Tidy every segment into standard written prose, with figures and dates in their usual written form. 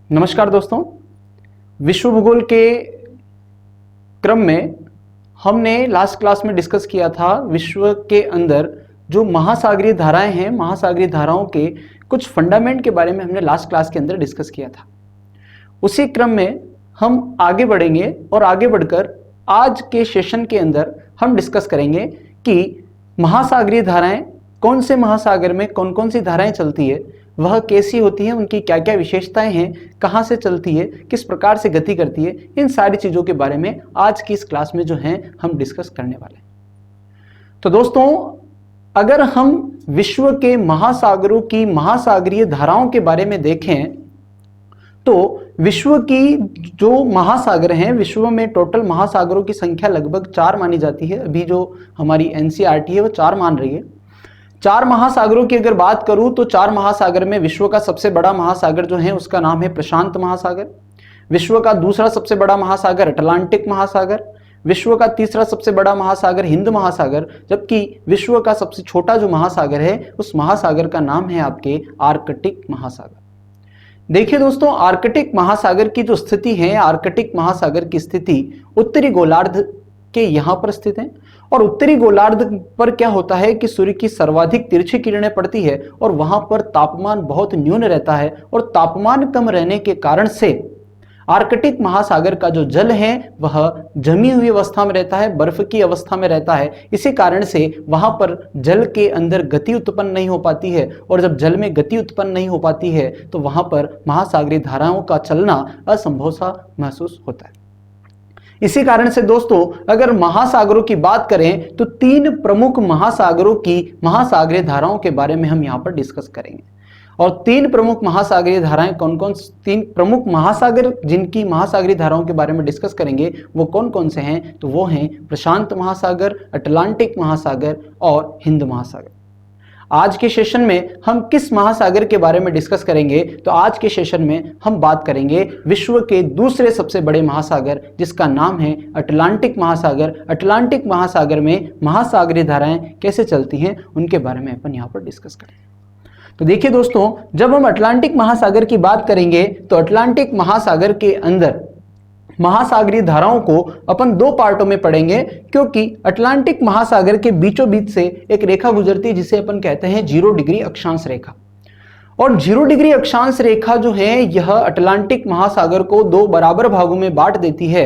नमस्कार दोस्तों, विश्व भूगोल के क्रम में हमने लास्ट क्लास में डिस्कस किया था विश्व के अंदर जो महासागरीय धाराएं हैं, महासागरीय धाराओं के कुछ फंडामेंट के बारे में हमने लास्ट क्लास के अंदर डिस्कस किया था। उसी क्रम में हम आगे बढ़ेंगे और आगे बढ़कर आज के सेशन के अंदर हम डिस्कस करेंगे कि महासागरीय धाराएं कौन से महासागर में कौन कौन सी धाराएं चलती है, वह कैसी होती है, उनकी क्या क्या विशेषताएं हैं, कहां से चलती है, किस प्रकार से गति करती है, इन सारी चीजों के बारे में आज की इस क्लास में जो है हम डिस्कस करने वाले हैं। तो दोस्तों, अगर हम विश्व के महासागरों की महासागरीय धाराओं के बारे में देखें तो विश्व की जो महासागर हैं, विश्व में टोटल महासागरों की संख्या लगभग 4 मानी जाती है। अभी जो हमारी एनसीईआरटी है वो 4 मान रही है। 4 महासागरों की अगर बात करूं तो 4 महासागर में विश्व का सबसे बड़ा महासागर जो है उसका नाम है प्रशांत महासागर। विश्व का दूसरा सबसे बड़ा महासागर अटलांटिक महासागर। विश्व का तीसरा सबसे बड़ा महासागर हिंद महासागर, जबकि विश्व का सबसे छोटा जो महासागर है उस महासागर का नाम है आपके आर्कटिक महासागर। देखिए दोस्तों, आर्कटिक महासागर की जो स्थिति है, आर्कटिक महासागर की स्थिति उत्तरी गोलार्ध के यहां पर स्थित है। और उत्तरी गोलार्ध पर क्या होता है कि सूर्य की सर्वाधिक तिरछी किरणें पड़ती है और वहां पर तापमान बहुत न्यून रहता है, और तापमान कम रहने के कारण से आर्कटिक महासागर का जो जल है वह जमी हुई अवस्था में रहता है, बर्फ की अवस्था में रहता है। इसी कारण से वहां पर जल के अंदर गति उत्पन्न नहीं हो पाती है, और जब जल में गति उत्पन्न नहीं हो पाती है तो वहां पर महासागरीय धाराओं का चलना असंभव सा महसूस होता है। इसी कारण से दोस्तों, अगर महासागरों की बात करें तो 3 प्रमुख महासागरों की महासागरीय धाराओं के बारे में हम यहां पर डिस्कस करेंगे। और 3 प्रमुख महासागरीय धाराएं कौन कौन, 3 प्रमुख महासागर जिनकी महासागरीय धाराओं के बारे में डिस्कस करेंगे वो कौन कौन से हैं, तो वो हैं प्रशांत महासागर, अटलांटिक महासागर और हिंद महासागर। आज के सेशन में हम किस महासागर के बारे में डिस्कस करेंगे, तो आज के सेशन में हम बात करेंगे विश्व के दूसरे सबसे बड़े महासागर जिसका नाम है अटलांटिक महासागर। अटलांटिक महासागर में महासागरीय धाराएं कैसे चलती हैं उनके बारे में अपन यहाँ पर डिस्कस करेंगे। तो देखिए दोस्तों, जब हम अटलांटिक महासागर की बात करेंगे तो अटलांटिक महासागर के अंदर महासागरीय धाराओं को अपन 2 पार्टों में पढ़ेंगे, क्योंकि अटलांटिक महासागर के बीचों बीच से एक रेखा गुजरती है जिसे अपन कहते हैं 0 डिग्री अक्षांश रेखा। और 0 डिग्री अक्षांश रेखा जो है यह अटलांटिक महासागर को 2 बराबर भागों में बांट देती है।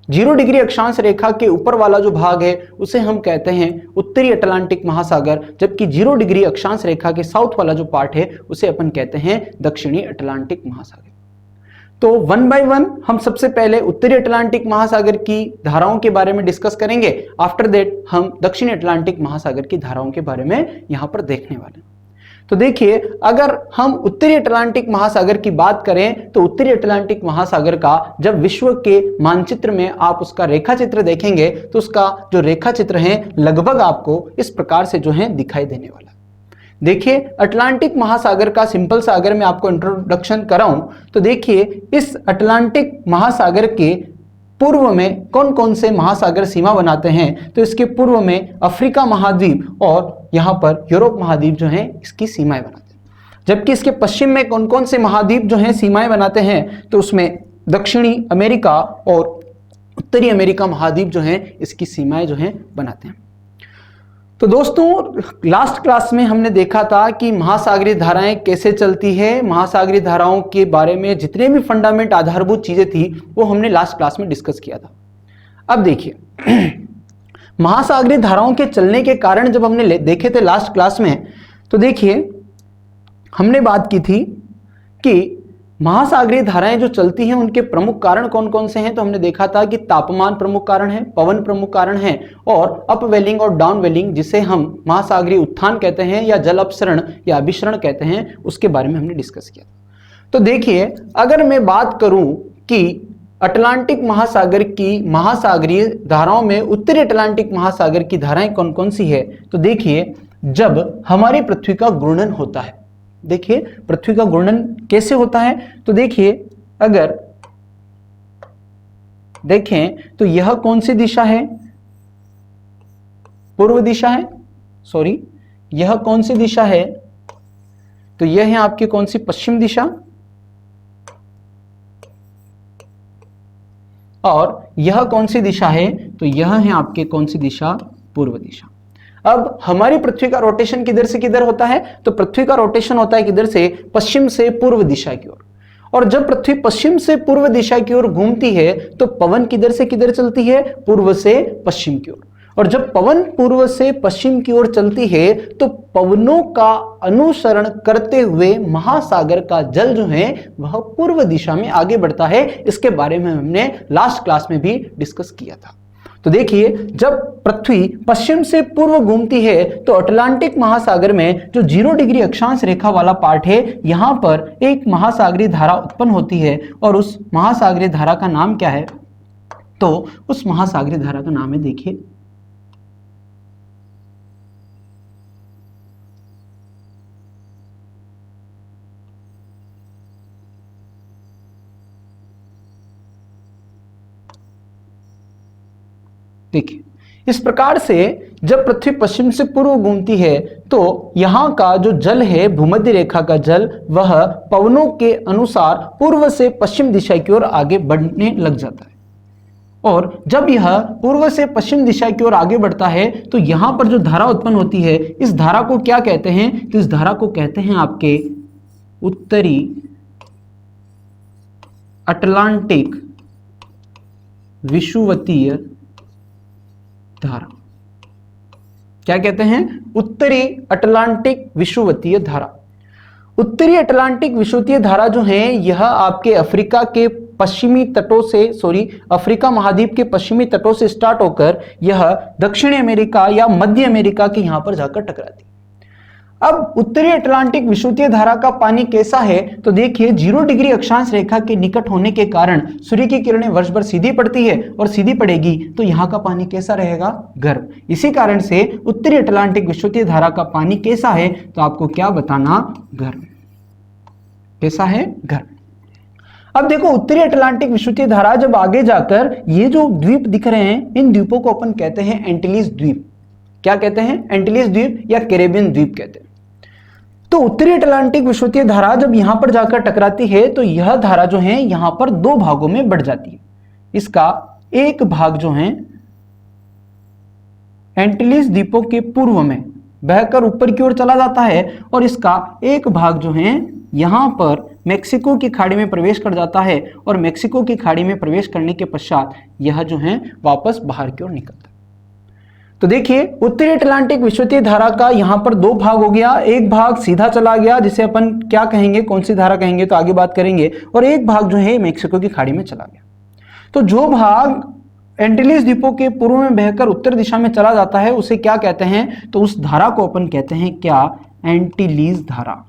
0 डिग्री अक्षांश रेखा के ऊपर वाला जो भाग है उसे हम कहते हैं उत्तरी अटलांटिक महासागर, जबकि 0 डिग्री अक्षांश रेखा के साउथ वाला जो पार्ट है उसे अपन कहते हैं दक्षिणी अटलांटिक महासागर। तो 1 बाय 1 हम सबसे पहले उत्तरी अटलांटिक महासागर की धाराओं के बारे में डिस्कस करेंगे। आफ्टर दैट हम दक्षिणी अटलांटिक महासागर की धाराओं के बारे में यहां पर देखने वाले हैं। तो देखिए, अगर हम उत्तरी अटलांटिक महासागर की बात करें तो उत्तरी अटलांटिक महासागर का जब विश्व के मानचित्र में आप उसका रेखा चित्र देखेंगे तो उसका जो रेखा चित्र है लगभग आपको इस प्रकार से जो है दिखाई देने वाला। देखिए, अटलांटिक महासागर का सिंपल सा अगर मैं आपको इंट्रोडक्शन कराऊं तो देखिए, इस अटलांटिक महासागर के पूर्व में कौन कौन से महासागर सीमा बनाते हैं, तो इसके पूर्व में अफ्रीका महाद्वीप और यहां पर यूरोप महाद्वीप जो है इसकी सीमाएं बनाते हैं। जबकि इसके पश्चिम में कौन कौन से महाद्वीप जो है सीमाएं बनाते हैं, तो उसमें दक्षिणी अमेरिका और उत्तरी अमेरिका महाद्वीप जो है इसकी सीमाएं जो है बनाते हैं। तो दोस्तों, लास्ट क्लास में हमने देखा था कि महासागरीय धाराएं कैसे चलती है, महासागरीय धाराओं के बारे में जितने भी फंडामेंट आधारभूत चीजें थी वो हमने लास्ट क्लास में डिस्कस किया था। अब देखिए, महासागरीय धाराओं के चलने के कारण जब हमने देखे थे लास्ट क्लास में, तो देखिए हमने बात की थी कि महासागरीय धाराएं जो चलती हैं उनके प्रमुख कारण कौन कौन से हैं। तो हमने देखा था कि तापमान प्रमुख कारण है, पवन प्रमुख कारण है, और अपवेलिंग और डाउनवेलिंग जिसे हम महासागरीय उत्थान कहते हैं या जल अपसरण या अभिसरण कहते हैं, उसके बारे में हमने डिस्कस किया। तो देखिए, अगर मैं बात करूं कि अटलांटिक महासागर की महासागरीय धाराओं में उत्तरी अटलांटिक महासागर की धाराएं कौन कौन सी है, तो देखिए, जब हमारी पृथ्वी का घूर्णन होता है, देखिए पृथ्वी का घूर्णन कैसे होता है, तो देखिए अगर देखें तो यह कौन सी दिशा है, पूर्व दिशा है, सॉरी यह कौन सी दिशा है, तो यह है आपकी कौन सी, पश्चिम दिशा। और यह कौन सी दिशा है, तो यह है आपके कौन सी दिशा, पूर्व दिशा। अब हमारी पृथ्वी का रोटेशन किधर से किधर होता है, तो पृथ्वी का रोटेशन होता है किधर से, पश्चिम से पूर्व दिशा की ओर। और जब पृथ्वी पश्चिम से पूर्व दिशा की ओर घूमती है तो पवन किधर से किधर चलती है, पूर्व से पश्चिम की ओर। और जब पवन पूर्व से पश्चिम की ओर चलती है तो पवनों का अनुसरण करते हुए महासागर का जल जो है वह पूर्व दिशा में आगे बढ़ता है। इसके बारे में हमने लास्ट क्लास में भी डिस्कस किया था। तो देखिए, जब पृथ्वी पश्चिम से पूर्व घूमती है तो अटलांटिक महासागर में जो 0 डिग्री अक्षांश रेखा वाला पार्ट है, यहां पर एक महासागरीय धारा उत्पन्न होती है और उस महासागरीय धारा का नाम क्या है, तो उस महासागरीय धारा का नाम है, देखिए, देखिए इस प्रकार से जब पृथ्वी पश्चिम से पूर्व घूमती है तो यहां का जो जल है, भूमध्य रेखा का जल, वह पवनों के अनुसार पूर्व से पश्चिम दिशा की ओर आगे बढ़ने लग जाता है। और जब यह पूर्व से पश्चिम दिशा की ओर आगे बढ़ता है तो यहां पर जो धारा उत्पन्न होती है, इस धारा को क्या कहते हैं, तो इस धारा को कहते हैं आपके उत्तरी अटलांटिक विषुवतीय धारा। क्या कहते हैं, उत्तरी अटलांटिक विषुवतीय धारा। उत्तरी अटलांटिक विषुवतीय धारा जो है यह आपके अफ्रीका के पश्चिमी तटों से, अफ्रीका महाद्वीप के पश्चिमी तटों से स्टार्ट होकर यह दक्षिणी अमेरिका या मध्य अमेरिका के यहां पर जाकर टकराती है। अब उत्तरी अटलांटिक विषुवतीय धारा का पानी कैसा है, तो देखिए 0 डिग्री अक्षांश रेखा के निकट होने के कारण सूर्य की किरणें वर्ष भर सीधी पड़ती है और सीधी पड़ेगी तो यहां का पानी कैसा रहेगा, गर्म। इसी कारण से उत्तरी अटलांटिक विषुवतीय धारा का पानी कैसा है, तो आपको क्या बताना, गर्म। कैसा है, गर्म। अब देखो, उत्तरी अटलांटिक विषुवतीय धारा जब आगे जाकर ये जो द्वीप दिख रहे हैं, इन द्वीपों को अपन कहते हैं एंटिलीज द्वीप। क्या कहते हैं, एंटिलीज द्वीप या कैरेबियन द्वीप कहते हैं। तो उत्तरी अटलांटिक विषुवतीय धारा जब यहां पर जाकर टकराती है तो यह धारा जो है यहां पर 2 भागों में बढ़ जाती है। इसका एक भाग जो है एंटिलीज द्वीपों के पूर्व में बहकर ऊपर की ओर चला जाता है और इसका एक भाग जो है यहां पर मेक्सिको की खाड़ी में प्रवेश कर जाता है और मेक्सिको की खाड़ी में प्रवेश करने के पश्चात यह जो है वापस बाहर की ओर निकलता है। तो देखिए, उत्तरी अटलांटिक विषुवतीय धारा का यहां पर 2 भाग हो गया। एक भाग सीधा चला गया जिसे अपन क्या कहेंगे, कौन सी धारा कहेंगे, तो आगे बात करेंगे। और एक भाग जो है मेक्सिको की खाड़ी में चला गया। तो जो भाग एंटिलीज द्वीपों के पूर्व में बहकर उत्तर दिशा में चला जाता है उसे क्या कहते हैं, तो उस धारा को अपन कहते हैं क्या, एंटिलीज धारा।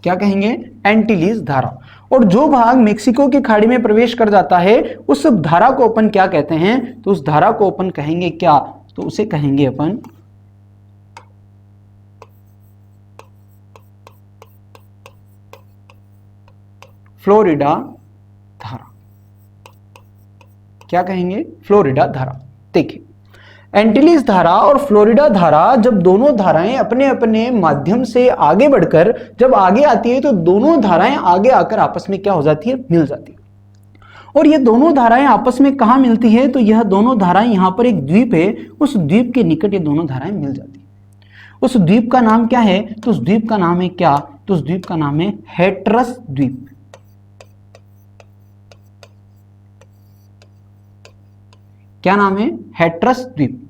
क्या कहेंगे, एंटिलीज धारा। और जो भाग मेक्सिको की खाड़ी में प्रवेश कर जाता है उस धारा को अपन क्या कहते हैं, तो उस धारा को अपन कहेंगे क्या, तो उसे कहेंगे अपन फ्लोरिडा धारा। क्या कहेंगे, फ्लोरिडा धारा। देखिए, एंटिलीज धारा और फ्लोरिडा धारा, जब दोनों धाराएं अपने अपने माध्यम से आगे बढ़कर जब आगे आती है तो दोनों धाराएं आगे आकर आपस में क्या हो जाती है, मिल जाती है। और ये दोनों धाराएं आपस में कहां मिलती है, तो यह दोनों धाराएं यहां पर एक द्वीप है, उस द्वीप के निकट ये दोनों धाराएं मिल जाती है। उस द्वीप का नाम क्या है, तो उस द्वीप का नाम है क्या, तो उस द्वीप का नाम है हैट्रस द्वीप। क्या नाम है, हैट्रस द्वीप।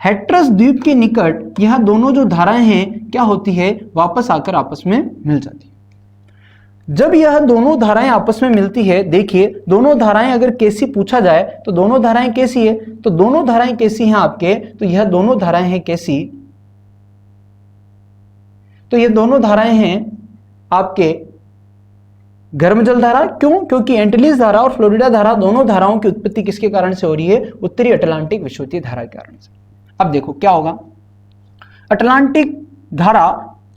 हैट्रस द्वीप के निकट यह दोनों जो धाराएं हैं क्या होती है, वापस आकर आपस में मिल जाती है। जब यह दोनों धाराएं आपस में मिलती है, देखिए दोनों धाराएं अगर कैसी पूछा जाए तो दोनों धाराएं कैसी है, तो दोनों धाराएं कैसी हैं आपके, तो यह दोनों धाराएं हैं कैसी, तो यह दोनों धाराएं हैं आपके गर्म जल धारा। क्यों, क्योंकि एंटिलीज धारा और फ्लोरिडा धारा दोनों धाराओं की उत्पत्ति किसके कारण से हो रही है, उत्तरी अटलांटिक विषुवतीय धारा के कारण से। अब देखो क्या होगा,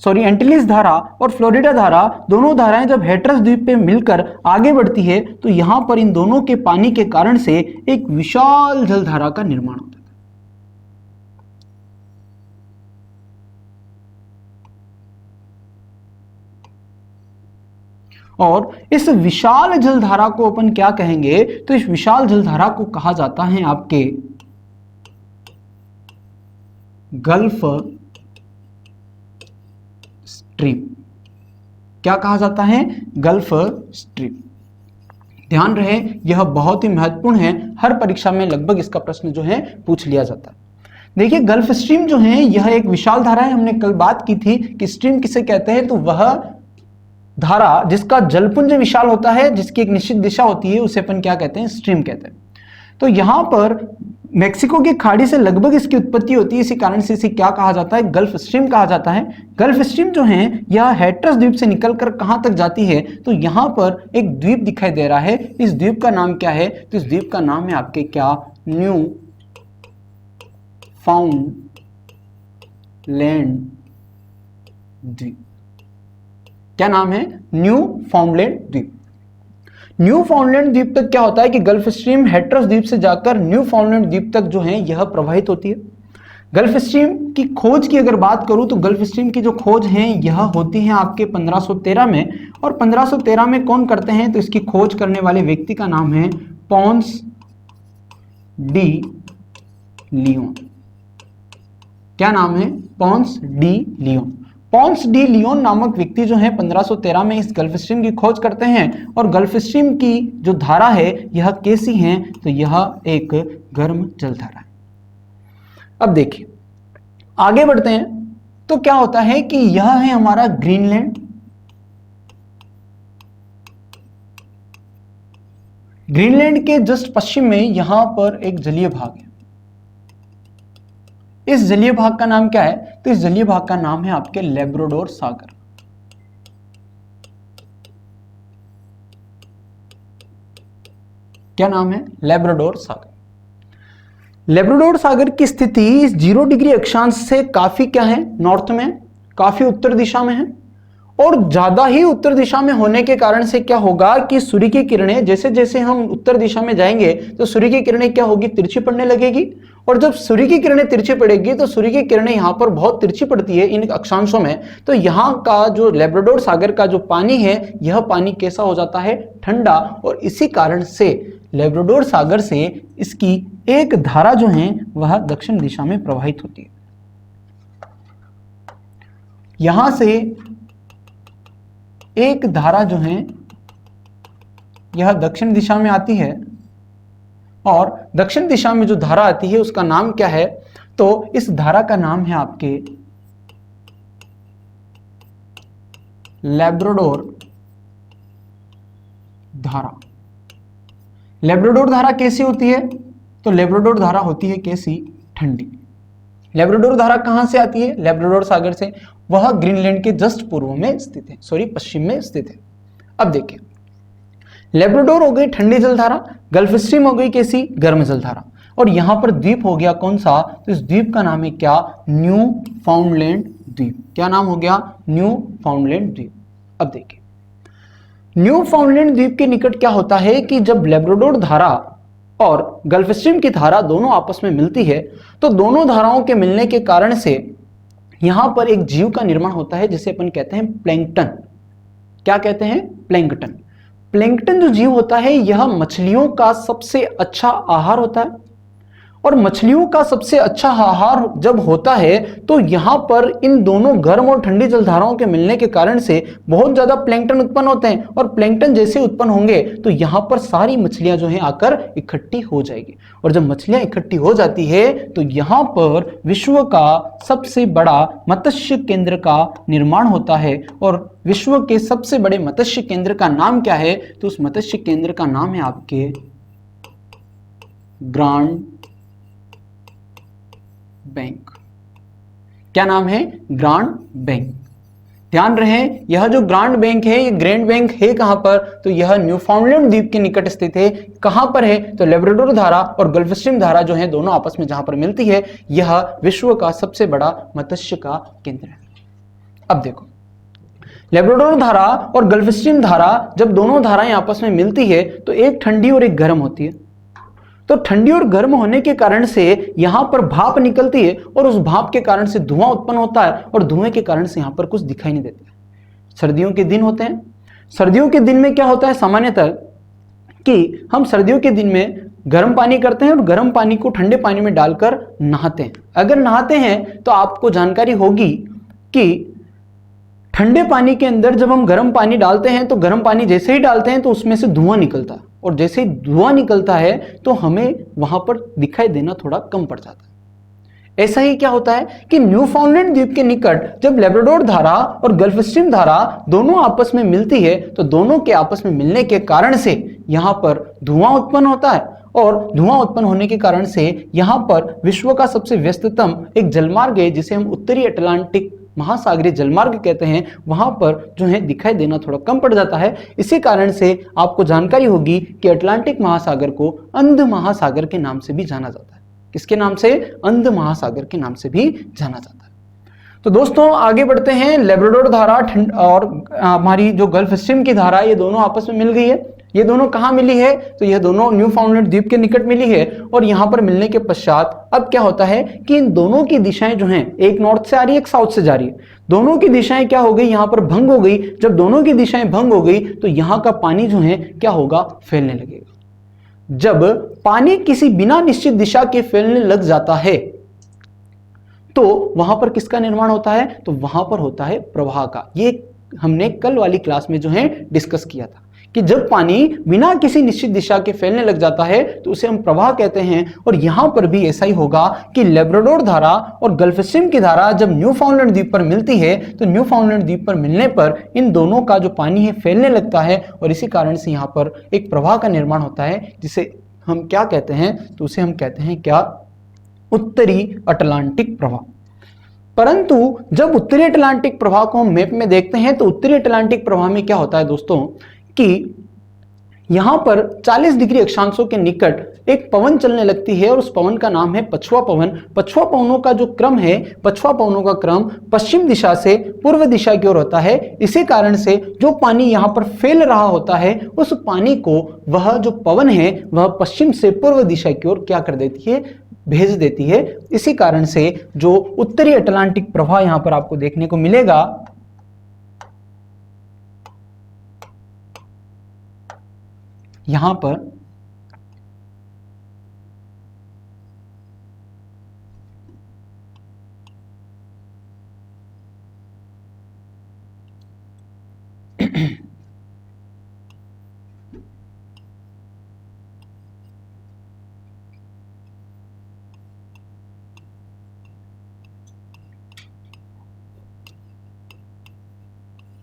एंटिलीज धारा और फ्लोरिडा धारा दोनों धाराएं जब हैट्रस द्वीप पे मिलकर आगे बढ़ती है तो यहां पर इन दोनों के पानी के कारण से एक विशाल जलधारा का निर्माण होता है। और इस विशाल जलधारा को अपन क्या कहेंगे, तो इस विशाल जलधारा को कहा जाता है आपके गल्फ स्ट्रीम। क्या कहा जाता है? Gulf stream. ध्यान रहे यह बहुत ही महत्वपूर्ण है, हर परीक्षा में लगभग इसका प्रश्न जो है पूछ लिया जाता है। देखिए गल्फ स्ट्रीम जो है यह एक विशाल धारा है। हमने कल बात की थी कि स्ट्रीम किसे कहते हैं, तो वह धारा जिसका जलपुंज विशाल होता है, जिसकी एक निश्चित दिशा होती है, उसे अपन क्या कहते हैं? स्ट्रीम कहते हैं। तो यहां पर मेक्सिको की खाड़ी से लगभग इसकी उत्पत्ति होती है, इसी कारण से इसे क्या कहा जाता है? गल्फ स्ट्रीम कहा जाता है। गल्फ स्ट्रीम जो है यह हैट्रस द्वीप से निकलकर कहां तक जाती है, तो यहां पर एक द्वीप दिखाई दे रहा है। इस द्वीप का नाम क्या है? तो इस द्वीप का नाम है आपके क्या? न्यू फाउंडलैंड द्वीप। क्या नाम है? न्यू फाउंडलैंड द्वीप। न्यू फाउंडलैंड द्वीप तक क्या होता है कि गल्फ स्ट्रीम हैट्रस द्वीप से जाकर न्यू फाउंडलैंड द्वीप तक जो है यह प्रवाहित होती है। गल्फ स्ट्रीम की खोज की अगर बात करूं तो गल्फ स्ट्रीम की जो खोज है यह होती है आपके 1513 में, और 1513 में कौन करते हैं? तो इसकी खोज करने वाले व्यक्ति का नाम है पॉन्स डी लियोन। क्या नाम है? Ponce de Leon. Ponce de Leon नामक व्यक्ति जो है 1513 में इस गल्फ स्ट्रीम की खोज करते हैं, और गल्फ स्ट्रीम की जो धारा है यह कैसी है? तो यह एक गर्म जलधारा है। अब देखिए आगे बढ़ते हैं, तो क्या होता है कि यह है हमारा ग्रीनलैंड। ग्रीनलैंड के जस्ट पश्चिम में यहां पर एक जलीय भाग है। इस जलीय भाग का नाम क्या है? तो इस जलीय भाग का नाम है आपके लैब्राडोर सागर। क्या नाम है? लैब्राडोर सागर। लैब्राडोर सागर की स्थिति इस 0 डिग्री अक्षांश से काफी क्या है? नॉर्थ में, काफी उत्तर दिशा में है, और ज्यादा ही उत्तर दिशा में होने के कारण से क्या होगा कि सूर्य की किरणें जैसे जैसे हम उत्तर दिशा में जाएंगे तो सूर्य की किरणें क्या होगी? तिरछी पड़ने लगेगी। और जब सूर्य की किरणें तिरछी पड़ेगी तो सूर्य की किरणें यहां पर बहुत तिरछी पड़ती है इन अक्षांशों में, तो यहां का जो लैब्राडोर सागर का जो पानी है यह पानी कैसा हो जाता है? ठंडा। और इसी कारण से लैब्राडोर सागर से इसकी एक धारा जो है वह दक्षिण दिशा में प्रवाहित होती है। यहां से एक धारा जो है यह दक्षिण दिशा में आती है, और दक्षिण दिशा में जो धारा आती है उसका नाम क्या है? तो इस धारा का नाम है आपके लैब्राडोर धारा। लैब्राडोर धारा कैसी होती है? तो लैब्राडोर धारा होती है कैसी? ठंडी। लैब्राडोर धारा कहां से आती है? लैब्राडोर सागर से। वह ग्रीनलैंड के जस्ट पूर्व में स्थित है, सॉरी पश्चिम में स्थित है। अब देखिए लैब्राडोर हो गई ठंडी जलधारा, गल्फ स्ट्रीम हो गई कैसी? गर्म जलधारा, और यहां पर द्वीप हो गया कौन सा? तो इस द्वीप का नाम है क्या? न्यू फाउंडलैंड द्वीप। क्या नाम हो गया? न्यू फाउंडलैंड द्वीप। अब देखिए न्यू फाउंडलैंड द्वीप के निकट क्या होता है कि जब लैब्राडोर धारा और गल्फ स्ट्रीम की धारा दोनों आपस में मिलती है, तो दोनों धाराओं के मिलने के कारण से यहां पर एक जीव का निर्माण होता है जिसे अपन कहते हैं प्लैंकटन। क्या कहते हैं? प्लैंकटन। प्लैंकटन जो जीव होता है यह मछलियों का सबसे अच्छा आहार होता है, और मछलियों का सबसे अच्छा आहार जब होता है तो यहां पर इन दोनों गर्म और ठंडी जलधाराओं के मिलने के कारण से बहुत ज्यादा प्लैंकटन उत्पन्न होते हैं, और प्लैंकटन जैसे उत्पन्न होंगे तो यहां पर सारी मछलियां जो हैं आकर इकट्ठी हो जाएगी, और जब मछलियां इकट्ठी हो जाती है तो यहां पर विश्व का सबसे बड़ा मत्स्य केंद्र का निर्माण होता है। और विश्व के सबसे बड़े मत्स्य केंद्र का नाम क्या है? तो उस मत्स्य केंद्र का नाम है आपके ग्रांड बैंक। क्या नाम है? Grand bank. ध्यान रहे यह जो ग्रांड बैंक है ये ग्रैंड बैंक है कहां पर? तो यह न्यूफाउंडलैंड द्वीप के निकट स्थित है। कहां पर है? तो लैब्राडोर धारा और गल्फ स्ट्रीम धारा जो है दोनों आपस में जहां पर मिलती है, यह विश्व का सबसे बड़ा मत्स्य का केंद्र है। अब देखो लैब्राडोर धारा और गल्फ स्ट्रीम धारा जब दोनों धाराएं आपस में मिलती है तो एक ठंडी और एक गर्म होती है। तो ठंडी और गर्म होने के कारण से यहां पर भाप निकलती है, और उस भाप के कारण से धुआं उत्पन्न होता है, और धुएं के कारण से यहां पर कुछ दिखाई नहीं देता। सर्दियों के दिन होते हैं सर्दियों के दिन में क्या होता है सामान्यतः कि हम सर्दियों के दिन में गर्म पानी करते हैं और गर्म पानी को ठंडे पानी में डालकर नहाते हैं। अगर नहाते हैं तो आपको जानकारी होगी कि ठंडे पानी के अंदर जब हम गर्म पानी डालते हैं तो गर्म पानी जैसे ही डालते हैं तो उसमें से धुआं निकलता है, और जैसे ही धुआं निकलता है तो हमें वहां पर दिखाई देना थोड़ा कम पड़ जाता है। ऐसा ही क्या होता है कि न्यूफाउंडलैंड द्वीप के निकट जब लेब्राडोर धारा और गल्फ स्ट्रीम धारा दोनों आपस में मिलती है तो दोनों के आपस में मिलने के कारण से यहां पर धुआं उत्पन्न होता है, और धुआं उत्पन्न होने के कारण से यहां पर विश्व का सबसे व्यस्ततम एक जलमार्ग है जिसे हम उत्तरी अटलांटिक महासागरीय जलमार्ग कहते हैं, वहां पर जो है दिखाई देना थोड़ा कम पड़ जाता है। इसी कारण से आपको जानकारी होगी कि अटलांटिक महासागर को अंध महासागर के नाम से भी जाना जाता है। किसके नाम से? अंध महासागर के नाम से भी जाना जाता है। तो दोस्तों आगे बढ़ते हैं। लेब्राडोर धारा और हमारी जो गल्फ स्ट्रीम की धारा, ये दोनों आपस में मिल गई है। ये दोनों कहां मिली है? तो ये दोनों न्यूफाउंडलैंड द्वीप के निकट मिली है, और यहां पर मिलने के पश्चात अब क्या होता है कि इन दोनों की दिशाएं जो हैं, एक नॉर्थ से आ रही है, एक साउथ से जा रही है, दोनों की दिशाएं क्या हो गई? यहां पर भंग हो गई। जब दोनों की दिशाएं भंग हो गई तो यहां का पानी जो है क्या होगा? फैलने लगेगा। जब पानी किसी बिना निश्चित दिशा के फैलने लग जाता है तो वहां पर किसका निर्माण होता है? तो वहां पर होता है प्रवाह का। ये हमने कल वाली क्लास में जो है डिस्कस किया था कि जब पानी बिना किसी निश्चित दिशा के फैलने लग जाता है तो उसे हम प्रवाह कहते हैं। और यहां पर भी ऐसा ही होगा कि लेब्राडोर धारा और गल्फ स्ट्रीम की धारा जब न्यूफाउंडलैंड द्वीप पर मिलती है तो न्यूफाउंडलैंड द्वीप पर मिलने पर इन दोनों का जो पानी है फैलने लगता है, और इसी कारण से यहां पर एक प्रवाह का निर्माण होता है, जिसे हम क्या कहते हैं? तो उसे हम कहते हैं क्या? उत्तरी अटलांटिक प्रवाह। परंतु जब उत्तरी अटलांटिक प्रवाह को हम मैप में देखते हैं तो उत्तरी अटलांटिक प्रवाह में क्या होता है दोस्तों कि यहां पर 40 डिग्री अक्षांशों के निकट एक पवन चलने लगती है, और उस पवन का नाम है पछुआ पवन। पछुआ पवनों का जो क्रम है, पछुआ पवनों का क्रम पश्चिम दिशा से पूर्व दिशा की ओर होता है। इसी कारण से जो पानी यहां पर फैल रहा होता है उस पानी को वह जो पवन है वह पश्चिम से पूर्व दिशा की ओर क्या कर देती है? भेज देती है। इसी कारण से जो उत्तरी अटलांटिक प्रवाह यहां पर आपको देखने को मिलेगा, यहां पर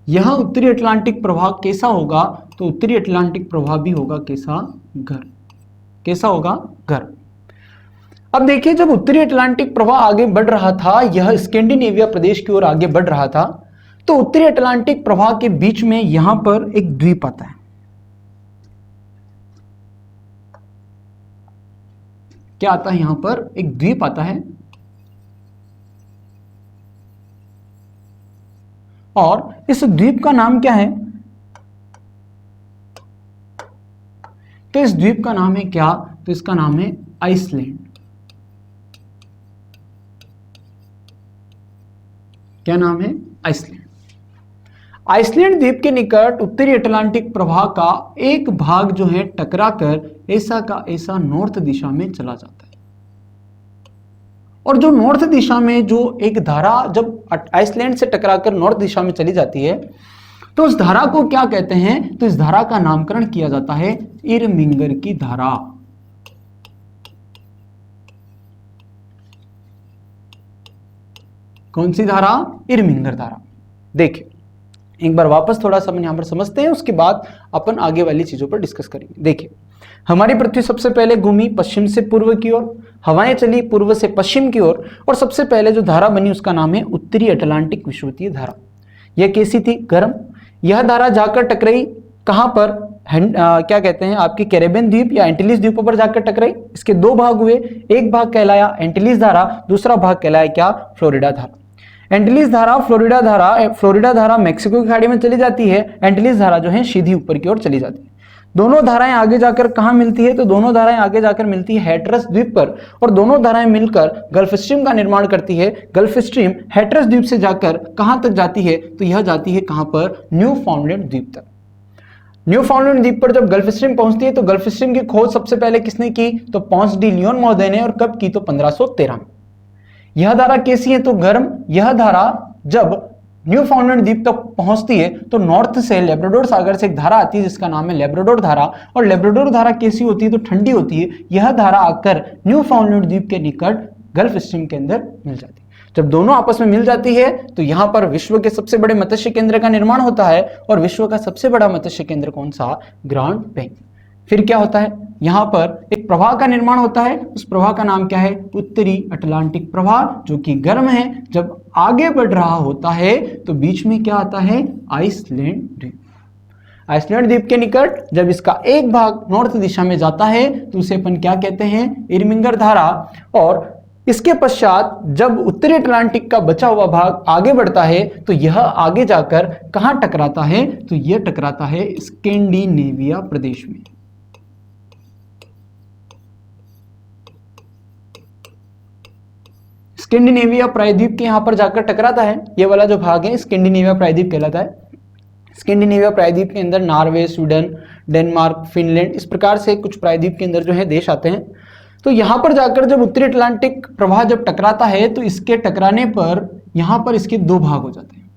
यह उत्तरी अटलांटिक प्रवाह कैसा होगा? तो उत्तरी अटलांटिक प्रवाह भी होगा कैसा? गर्म। कैसा होगा? गर्म। अब देखिए, जब उत्तरी अटलांटिक प्रवाह आगे बढ़ रहा था, यह स्कैंडिनेविया प्रदेश की ओर आगे बढ़ रहा था, तो उत्तरी अटलांटिक प्रवाह के बीच में यहां पर एक द्वीप आता है। क्या आता है? यहां पर एक द्वीप आता है, और इस द्वीप का नाम क्या है? तो इस द्वीप का नाम है क्या? तो इसका नाम है आइसलैंड। क्या नाम है? आइसलैंड। आइसलैंड द्वीप के निकट उत्तरी अटलांटिक प्रवाह का एक भाग जो है टकराकर ऐसा का ऐसा नॉर्थ दिशा में चला जाता है, और जो नॉर्थ दिशा में जो एक धारा जब आइसलैंड से टकराकर नॉर्थ दिशा में चली जाती है तो उस धारा को क्या कहते हैं? तो इस धारा का नामकरण किया जाता है इरमिंगर की धारा। कौन सी धारा? इरमिंगर धारा। देखिए एक बार वापस थोड़ा सा यहां पर समझते हैं, उसके बाद अपन आगे वाली चीजों पर डिस्कस करेंगे। देखिए, हमारी पृथ्वी सबसे पहले घूमी पश्चिम से पूर्व की ओर, हवाएं चली पूर्व से पश्चिम की ओर, और सबसे पहले जो धारा बनी उसका नाम है उत्तरी अटलांटिक विषुवतीय धारा। यह कैसी थी? गर्म। यह धारा जाकर टकराई कहां पर? क्या कहते हैं आपकी कैरेबियन द्वीप या एंटिलीज द्वीपों पर जाकर टकराई। इसके दो भाग हुए, एक भाग कहलाया एंटिलीज धारा, दूसरा भाग कहलाया क्या? फ्लोरिडा धारा। एंटिलीज धारा, फ्लोरिडा धारा मैक्सिको की खाड़ी में चली जाती है, एंटिलीज धारा जो है सीधी ऊपर की ओर चली जाती है। दोनों धाराएं आगे जाकर कहां मिलती है? तो दोनों धाराएं आगे जाकर मिलती है हैटरस द्वीप पर, और दोनों धाराएं मिलकर गल्फ स्ट्रीम का निर्माण करती है। गल्फ स्ट्रीम हैटरस द्वीप से जाकर कहां तक जाती है? तो यह जाती है कहां पर? न्यूफाउंडलैंड द्वीप तक। न्यूफाउंडलैंड द्वीप पर जब गल्फ स्ट्रीम पहुंचती है तो गल्फ स्ट्रीम की खोज सबसे पहले किसने की? तो पॉन्स डी लियोन महोदय ने। और कब की? तो 1513 में। यह धारा कैसी है? तो गर्म। यह धारा जब न्यूफाउंडलैंड द्वीप तक पहुंचती है तो नॉर्थ से लेब्राडोर सागर से एक धारा आती है जिसका नाम है लेब्राडोर धारा। और लेब्राडोर धारा कैसी होती है? तो ठंडी होती है। यह धारा आकर न्यूफाउंडलैंड द्वीप के निकट गल्फ स्ट्रीम के अंदर मिल जाती है। जब दोनों आपस में मिल जाती है तो यहां पर विश्व के सबसे बड़े मत्स्य केंद्र का निर्माण होता है। और विश्व का सबसे बड़ा मत्स्य केंद्र कौन सा? Grand bank. फिर क्या होता है? यहां पर एक प्रवाह का निर्माण होता है। उस प्रवाह का नाम क्या है? उत्तरी अटलांटिक प्रवाह, जो कि गर्म है। जब आगे बढ़ रहा होता है तो बीच में क्या आता है? आइसलैंड द्वीप। आइसलैंड द्वीप के निकट जब इसका एक भाग नॉर्थ दिशा में जाता है तो उसे अपन क्या कहते हैं? इरमिंगर धारा। और इसके पश्चात जब उत्तरी अटलांटिक का बचा हुआ भाग आगे बढ़ता है तो यह आगे जाकर कहां टकराता है? तो यह टकराता है स्कैंडिनेविया प्रदेश में। स्कैंडिनेविया प्रायद्वीप के यहां पर जाकर टकराता है। यह वाला जो भाग है स्कैंडिनेविया प्रायद्वीप कहलाता है। स्कैंडिनेविया प्रायद्वीप के अंदर नॉर्वे, स्वीडन, डेनमार्क, फिनलैंड, इस प्रकार से कुछ प्रायद्वीप के अंदर जो है देश आते हैं। तो यहां पर जाकर जब उत्तरी अटलांटिक प्रवाह जब टकराता है तो इसके टकराने पर यहां पर इसके दो भाग हो जाते हैं।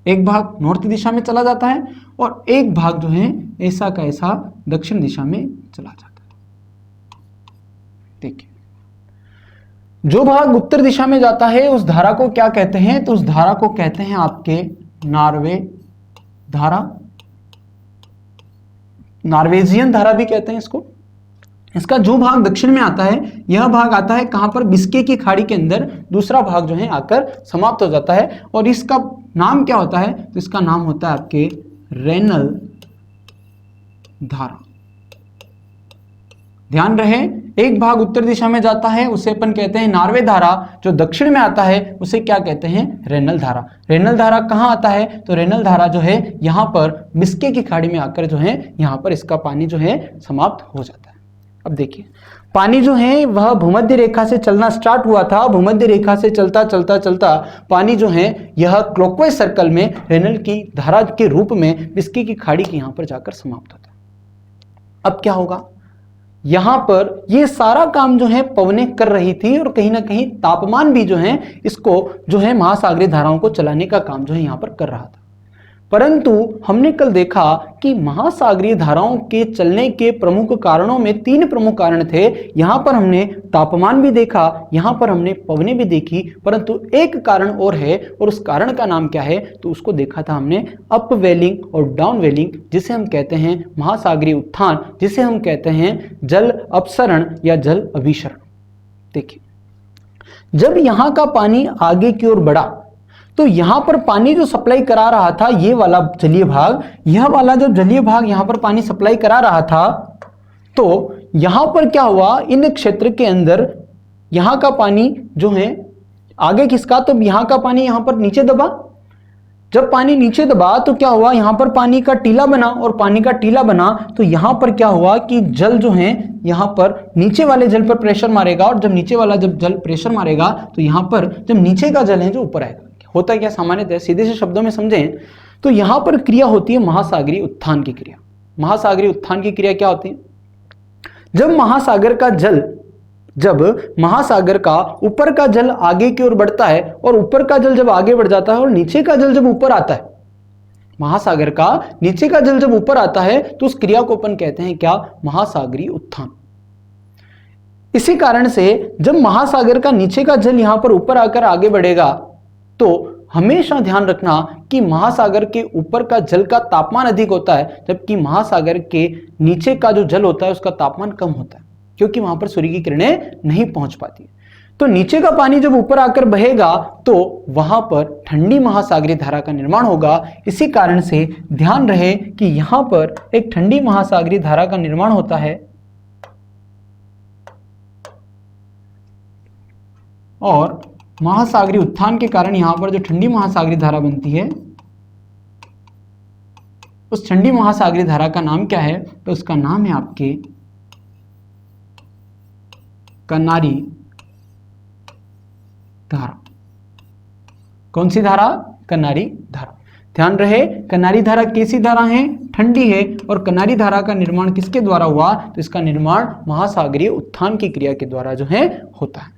एक भाग नॉर्थ दिशा में चला जाता है और एक भाग जो है ऐसा का ऐसा दक्षिण दिशा में चला जाता है। देखिए, जो भाग उत्तर दिशा में जाता है उस धारा को क्या कहते हैं? तो उस धारा को कहते हैं आपके नॉर्वे धारा, नॉर्वेजियन धारा भी कहते हैं इसको। इसका जो भाग दक्षिण में आता है यह भाग आता है कहां पर? बिस्के की खाड़ी के अंदर। दूसरा भाग जो है आकर समाप्त हो जाता है। और इसका नाम क्या होता है? तो इसका नाम होता है आपके रेनल धारा। ध्यान रहे, एक भाग उत्तर दिशा में जाता है उसे अपन कहते हैं नॉर्वे धारा। जो दक्षिण में आता है उसे क्या कहते हैं? रेनल धारा। रेनल धारा कहां आता है? तो रेनल धारा जो है यहां पर बिस्के की खाड़ी में आकर जो है यहां पर इसका पानी जो है समाप्त हो जाता है। अब देखिए, पानी जो है वह भूमध्य रेखा से चलना स्टार्ट हुआ था। भूमध्य रेखा से चलता चलता चलता पानी जो है यह क्लॉकवाइज सर्कल में रेनल की धारा के रूप में बिस्के की खाड़ी के यहां पर जाकर समाप्त होता है। अब क्या होगा? यहां पर यह सारा काम जो है पवनें कर रही थी और कहीं ना कहीं तापमान भी जो है इसको जो है महासागरीय धाराओं को चलाने का काम जो है यहां पर कर रहा था। परंतु हमने कल देखा कि महासागरीय धाराओं के चलने के प्रमुख कारणों में तीन प्रमुख कारण थे। यहां पर हमने तापमान भी देखा, यहां पर हमने पवनें भी देखी, परंतु एक कारण और है और उस कारण का नाम क्या है? तो उसको देखा था हमने अपवेलिंग और डाउनवेलिंग, जिसे हम कहते हैं महासागरीय उत्थान, जिसे हम कहते हैं जल अपसरण या जल अभिसरण। देखिए, जब यहां का पानी आगे की ओर बढ़ा तो यहां पर पानी जो सप्लाई करा रहा था ये वाला जलीय भाग, यह वाला जो जलीय भाग यहां पर पानी सप्लाई करा रहा था, तो यहां पर क्या हुआ? इन क्षेत्र के अंदर यहां का पानी जो है आगे किसका? तो यहां का पानी यहां पर नीचे दबा। जब पानी नीचे दबा तो क्या हुआ? यहां पर पानी का टीला बना और पानी का टीला बना तो यहां पर क्या हुआ कि जल जो है यहां पर नीचे वाले जल पर प्रेशर मारेगा और जब नीचे वाला जब जल प्रेशर मारेगा तो यहां पर जब नीचे का जल है जो ऊपर आएगा। होता है क्या? सामान्यतः सीधे से शब्दों में समझें तो यहां पर क्रिया होती है महासागरीय उत्थान की क्रिया। महासागरीय उत्थान की क्रिया क्या होती है? जब महासागर का ऊपर का जल आगे की ओर बढ़ता है और ऊपर का जल जब आगे बढ़ जाता है और नीचे का जल जब ऊपर आता है, महासागर का नीचे का जल जब ऊपर आता है तो उस क्रिया को अपन कहते हैं क्या? महासागरीय उत्थान। इसी कारण से जब महासागर का नीचे का जल यहां पर ऊपर आकर आगे बढ़ेगा तो हमेशा ध्यान रखना कि महासागर के ऊपर का जल का तापमान अधिक होता है जबकि महासागर के नीचे का जो जल होता है उसका तापमान कम होता है, क्योंकि वहां पर सूर्य की किरणें नहीं पहुंच पाती। तो नीचे का पानी जब ऊपर आकर बहेगा तो वहां पर ठंडी महासागरीय धारा का निर्माण होगा। इसी कारण से ध्यान रहे कि यहां पर एक ठंडी महासागरीय धारा का निर्माण होता है और महासागरीय उत्थान के कारण यहां पर जो ठंडी महासागरीय धारा बनती है उस ठंडी महासागरीय धारा का नाम क्या है? तो उसका नाम है आपके कनारी धारा। कौन सी धारा? कनारी धारा। ध्यान रहे, कनारी धारा कैसी धारा है, ठंडी है, और कनारी धारा का निर्माण किसके द्वारा हुआ, तो इसका निर्माण महासागरीय उत्थान की क्रिया के द्वारा जो है होता है।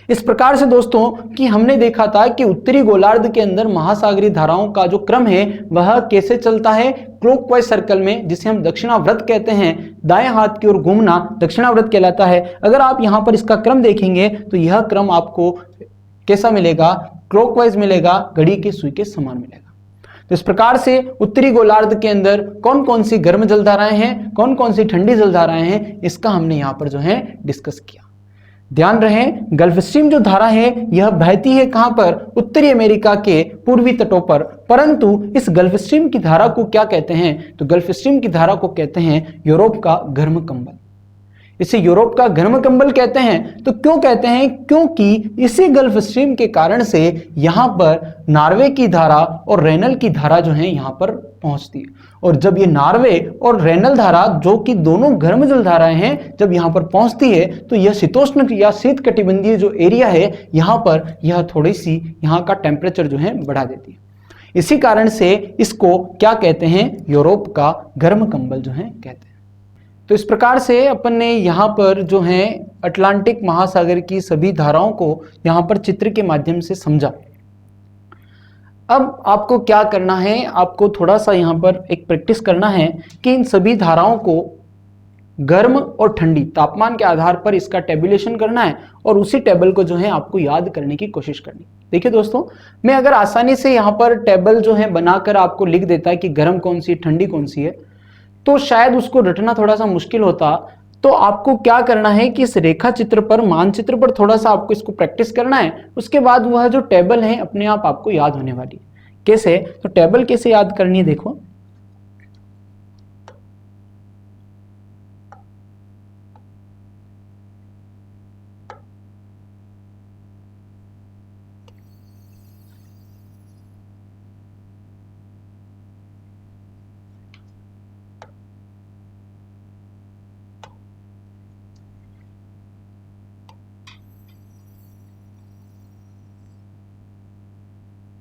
इस प्रकार से दोस्तों कि हमने देखा था कि उत्तरी गोलार्ध के अंदर महासागरीय धाराओं का जो क्रम है वह कैसे चलता है, क्लॉकवाइज सर्कल में, जिसे हम दक्षिणाव्रत कहते हैं। दाएं हाथ की ओर घूमना दक्षिणाव्रत कहलाता है। अगर आप यहां पर इसका क्रम देखेंगे तो यह क्रम आपको कैसा मिलेगा, क्लॉकवाइज मिलेगा, घड़ी की सुई के समान मिलेगा। तो इस प्रकार से उत्तरी गोलार्ध के अंदर कौन कौन सी गर्म जलधाराएं हैं, कौन कौन सी ठंडी जलधाराएं हैं, इसका हमने यहां पर जो है डिस्कस किया। ध्यान रहे, गल्फ स्ट्रीम जो धारा है यह बहती है कहां पर, उत्तरी अमेरिका के पूर्वी तटों पर। परंतु इस गल्फ स्ट्रीम की धारा को क्या कहते हैं, तो गल्फ स्ट्रीम की धारा को कहते हैं यूरोप का गर्म कंबल। इसे यूरोप का गर्म कंबल कहते हैं। तो क्यों कहते हैं, क्योंकि इसी गल्फ स्ट्रीम के कारण से यहां पर नार्वे की धारा और रेनल की धारा जो है यहां पर पहुंचती है। और जब ये नार्वे और रेनल धारा जो कि दोनों गर्म जल धाराएं हैं, जब यहां पर पहुंचती है तो यह शीतोष्ण या शीत कटिबंधीय जो एरिया है यहां पर यह थोड़ी सी यहां का टेम्परेचर जो है बढ़ा देती है। इसी कारण से इसको क्या कहते हैं, यूरोप का गर्म कंबल जो है कहते हैं। तो इस प्रकार से अपन ने यहाँ पर जो है अटलांटिक महासागर की सभी धाराओं को यहाँ पर चित्र के माध्यम से समझा। अब आपको क्या करना है, आपको थोड़ा सा यहाँ पर एक प्रैक्टिस करना है कि इन सभी धाराओं को गर्म और ठंडी तापमान के आधार पर इसका टेबुलेशन करना है और उसी टेबल को जो है आपको याद करने की कोशिश करनी। देखिए दोस्तों, मैं अगर आसानी से यहाँ पर टेबल जो है बनाकर आपको लिख देता है कि गर्म कौन सी ठंडी कौन सी है, तो शायद उसको रटना थोड़ा सा मुश्किल होता। तो आपको क्या करना है कि इस रेखा चित्र पर, मानचित्र पर थोड़ा सा आपको इसको प्रैक्टिस करना है। उसके बाद वह जो टेबल है अपने आप आपको याद होने वाली है। कैसे, तो टेबल कैसे याद करनी है, देखो।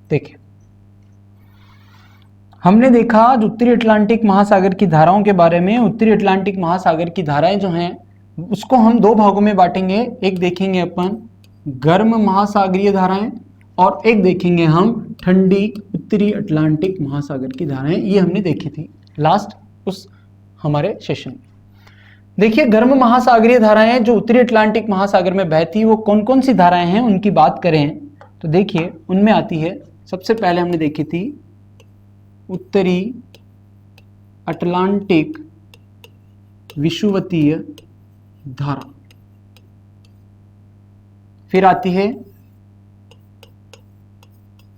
देखिए, हमने देखा आज उत्तरी अटलांटिक महासागर की धाराओं के बारे में। उत्तरी अटलांटिक महासागर की धाराएं जो हैं उसको हम दो भागों में बांटेंगे। एक देखेंगे अपन गर्म महासागरीय धाराएं और एक देखेंगे हम ठंडी उत्तरी अटलांटिक महासागर की धाराएं। ये हमने देखी थी लास्ट उस हमारे सेशन में। देखिए, गर्म महासागरीय धाराएं जो उत्तरी अटलांटिक महासागर में बहती वो कौन कौन सी धाराएं हैं, उनकी बात करें तो देखिए उनमें आती है, सबसे पहले हमने देखी थी उत्तरी अटलांटिक विषुवतीय धारा, फिर आती है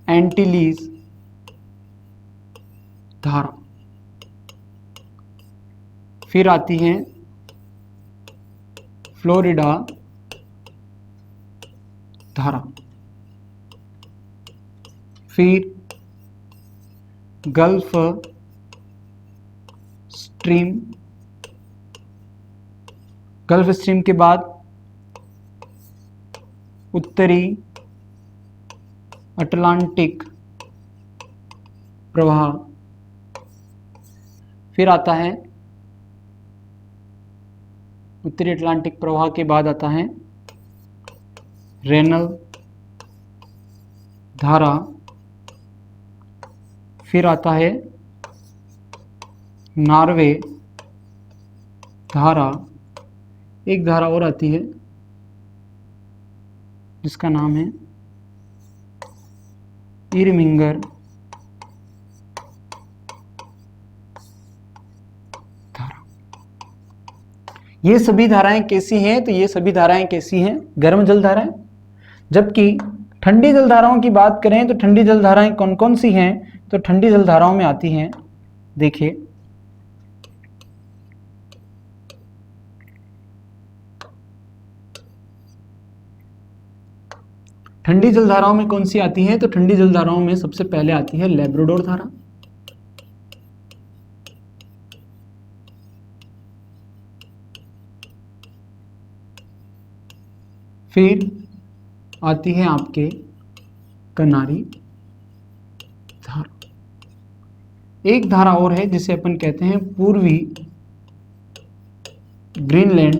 एंटीलीज धारा, फिर आती है फ्लोरिडा धारा, फिर गल्फ स्ट्रीम, गल्फ स्ट्रीम के बाद उत्तरी अटलांटिक प्रवाह, फिर आता है उत्तरी अटलांटिक प्रवाह के बाद आता है रेनल धारा, फिर आता है नार्वे धारा, एक धारा और आती है जिसका नाम है इरमिंगर धारा। ये सभी धाराएं कैसी हैं, तो ये सभी धाराएं कैसी हैं, गर्म जल धाराएं। जबकि ठंडी जल धाराओं की बात करें तो ठंडी जल धाराएं कौन कौन सी हैं, तो ठंडी जल धाराओं में आती हैं, देखिए ठंडी जल धाराओं में कौन सी आती है, तो ठंडी जल धाराओं में सबसे पहले आती है लैब्राडोर धारा, फिर आती है आपके कनारी धारा। एक धारा और है जिसे अपन कहते हैं पूर्वी ग्रीनलैंड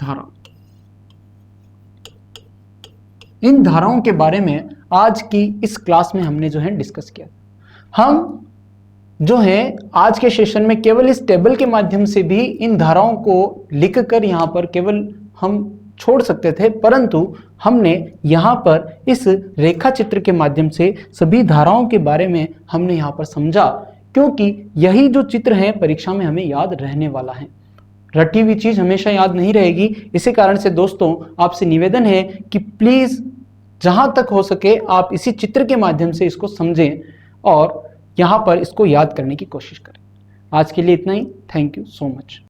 धारा। इन धाराओं के बारे में आज की इस क्लास में हमने जो है डिस्कस किया। हम जो है आज के सेशन में केवल इस टेबल के माध्यम से भी इन धाराओं को लिखकर यहाँ पर केवल हम छोड़ सकते थे, परंतु हमने यहाँ पर इस रेखा चित्र के माध्यम से सभी धाराओं के बारे में हमने यहाँ पर समझा, क्योंकि यही जो चित्र है परीक्षा में हमें याद रहने वाला है। रटी हुई चीज हमेशा याद नहीं रहेगी। इसी कारण से दोस्तों आपसे निवेदन है कि प्लीज जहां तक हो सके आप इसी चित्र के माध्यम से इसको समझें और यहाँ पर इसको याद करने की कोशिश करें। आज के लिए इतना ही। Thank you so much.